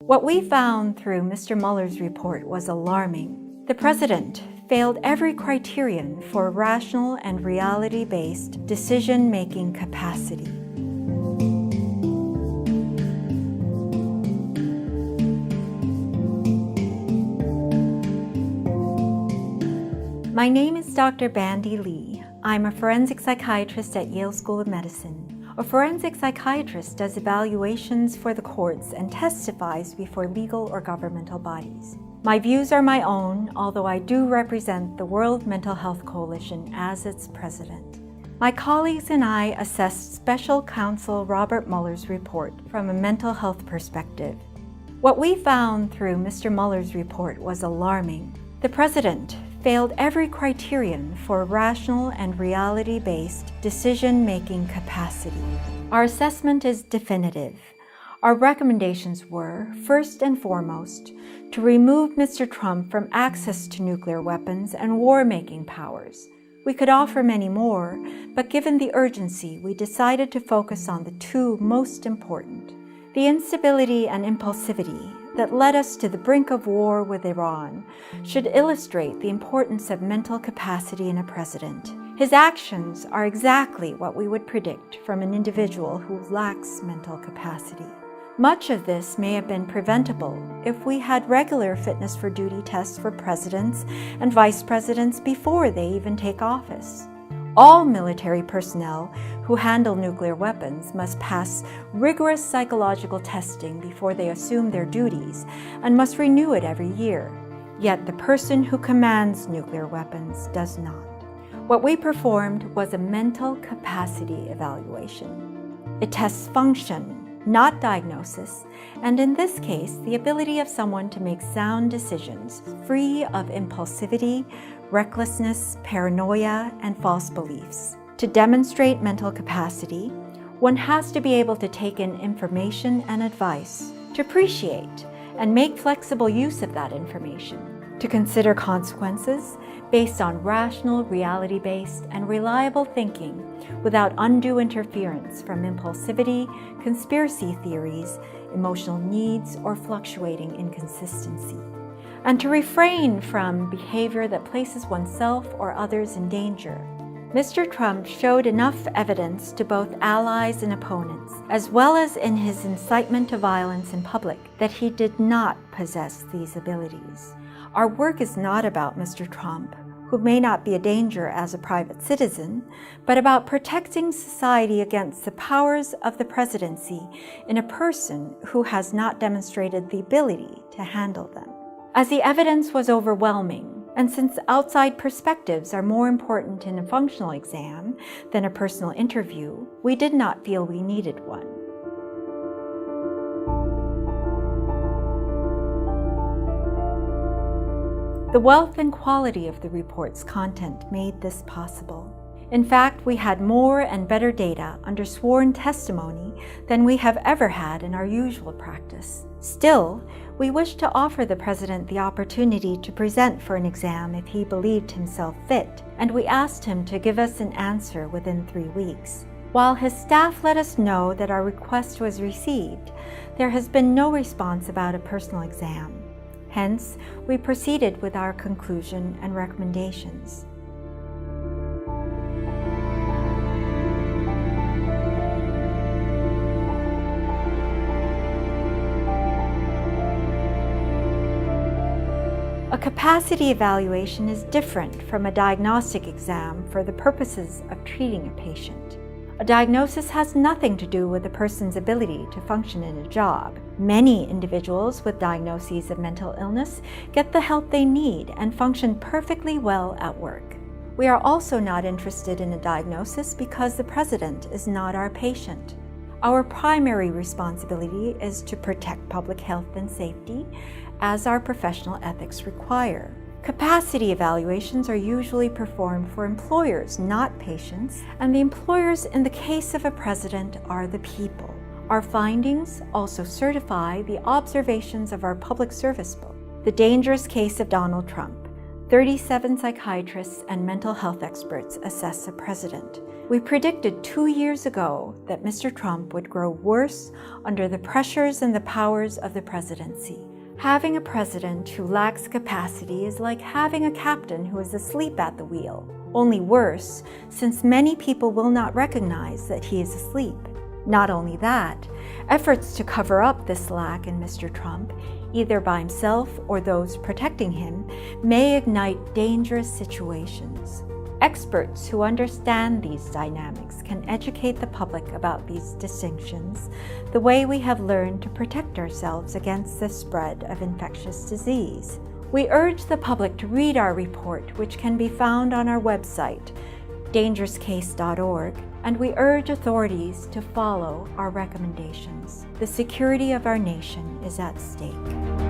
What we found through Mr. Mueller's report was alarming. The president failed every criterion for rational and reality-based decision-making capacity. My name is Dr. Bandy Lee. I'm a forensic psychiatrist at Yale School of Medicine. A forensic psychiatrist does evaluations for the courts and testifies before legal or governmental bodies. My views are my own, although I do represent the World Mental Health Coalition as its president. My colleagues and I assessed Special Counsel Robert Mueller's report from a mental health perspective. What we found through Mr. Mueller's report was alarming. The president failed every criterion for rational and reality-based decision-making capacity. Our assessment is definitive. Our recommendations were, first and foremost, to remove Mr. Trump from access to nuclear weapons and war-making powers. We could offer many more, but given the urgency, we decided to focus on the two most important: the instability and impulsivity that led us to the brink of war with Iran should illustrate the importance of mental capacity in a president. His actions are exactly what we would predict from an individual who lacks mental capacity. Much of this may have been preventable if we had regular fitness for duty tests for presidents and vice presidents before they even take office. All military personnel who handle nuclear weapons must pass rigorous psychological testing before they assume their duties and must renew it every year. Yet the person who commands nuclear weapons does not. What we performed was a mental capacity evaluation. It tests function, not diagnosis, and in this case, the ability of someone to make sound decisions free of impulsivity, recklessness, paranoia, and false beliefs. To demonstrate mental capacity, one has to be able to take in information and advice, to appreciate and make flexible use of that information, to consider consequences based on rational, reality-based, and reliable thinking without undue interference from impulsivity, conspiracy theories, emotional needs, or fluctuating inconsistency, and to refrain from behavior that places oneself or others in danger. Mr. Trump showed enough evidence to both allies and opponents, as well as in his incitement to violence in public, that he did not possess these abilities. Our work is not about Mr. Trump, who may not be a danger as a private citizen, but about protecting society against the powers of the presidency in a person who has not demonstrated the ability to handle them. As the evidence was overwhelming, and since outside perspectives are more important in a functional exam than a personal interview, we did not feel we needed one. The wealth and quality of the report's content made this possible. In fact, we had more and better data under sworn testimony than we have ever had in our usual practice. Still, we wished to offer the president the opportunity to present for an exam if he believed himself fit, and we asked him to give us an answer within 3 weeks. While his staff let us know that our request was received, there has been no response about a personal exam. Hence, we proceeded with our conclusion and recommendations. A capacity evaluation is different from a diagnostic exam for the purposes of treating a patient. A diagnosis has nothing to do with a person's ability to function in a job. Many individuals with diagnoses of mental illness get the help they need and function perfectly well at work. We are also not interested in a diagnosis because the president is not our patient. Our primary responsibility is to protect public health and safety, as our professional ethics require. Capacity evaluations are usually performed for employers, not patients, and the employers in the case of a president are the people. Our findings also certify the observations of our public service book, The Dangerous Case of Donald Trump. 37 psychiatrists and mental health experts assess a president. We predicted 2 years ago that Mr. Trump would grow worse under the pressures and the powers of the presidency. Having a president who lacks capacity is like having a captain who is asleep at the wheel. Only worse, since many people will not recognize that he is asleep. Not only that, efforts to cover up this lack in Mr. Trump, either by himself or those protecting him, may ignite dangerous situations. Experts who understand these dynamics can educate the public about these distinctions, the way we have learned to protect ourselves against the spread of infectious disease. We urge the public to read our report, which can be found on our website, dangerouscase.org, and we urge authorities to follow our recommendations. The security of our nation is at stake.